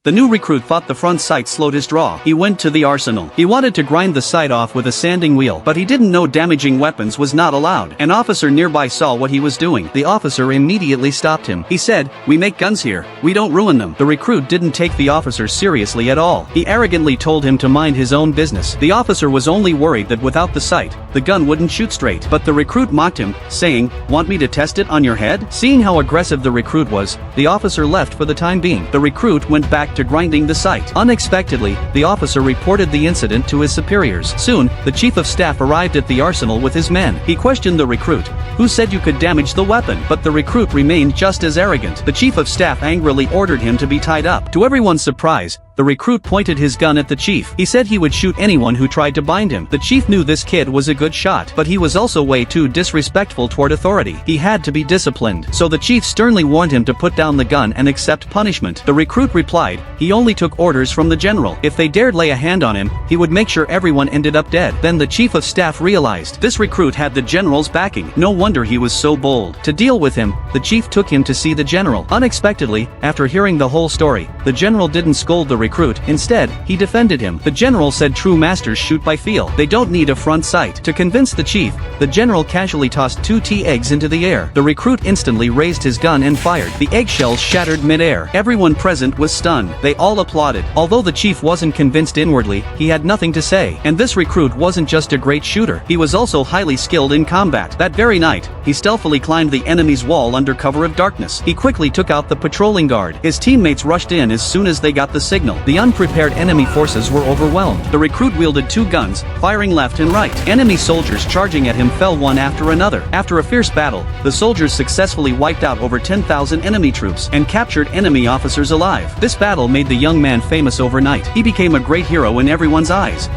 The new recruit thought the front sight slowed his draw. He went to the arsenal. He wanted to grind the sight off with a sanding wheel, but he didn't know damaging weapons was not allowed. An officer nearby saw what he was doing. The officer immediately stopped him. He said, "We make guns here. We don't ruin them." The recruit didn't take the officer seriously at all. He arrogantly told him to mind his own business. The officer was only worried that without the sight, the gun wouldn't shoot straight. But the recruit mocked him, saying, "Want me to test it on your head?" Seeing how aggressive the recruit was, the officer left for the time being. The recruit went back to grinding the sight. Unexpectedly, the officer reported the incident to his superiors. Soon, the chief of staff arrived at the arsenal with his men. He questioned the recruit, "Who said you could damage the weapon?" But the recruit remained just as arrogant. The chief of staff angrily ordered him to be tied up. To everyone's surprise, the recruit pointed his gun at the chief. He said he would shoot anyone who tried to bind him. The chief knew this kid was a good shot, but he was also way too disrespectful toward authority. He had to be disciplined. So the chief sternly warned him to put down the gun and accept punishment. The recruit replied, he only took orders from the general. If they dared lay a hand on him, he would make sure everyone ended up dead. Then the chief of staff realized this recruit had the general's backing. No wonder he was so bold. To deal with him, the chief took him to see the general. Unexpectedly, after hearing the whole story, the general didn't scold the recruit. Instead, he defended him. The general said true masters shoot by feel. They don't need a front sight. To convince the chief, the general casually tossed 2 tea eggs into the air. The recruit instantly raised his gun and fired. The eggshells shattered mid-air. Everyone present was stunned. They all applauded. Although the chief wasn't convinced inwardly, he had nothing to say. And this recruit wasn't just a great shooter. He was also highly skilled in combat. That very night, he stealthily climbed the enemy's wall under cover of darkness. He quickly took out the patrolling guard. His teammates rushed in as soon as they got the signal. The unprepared enemy forces were overwhelmed. The recruit wielded 2 guns, firing left and right. Enemy soldiers charging at him fell one after another. After a fierce battle, the soldiers successfully wiped out over 10,000 enemy troops and captured enemy officers alive. This battle made the young man famous overnight. He became a great hero in everyone's eyes.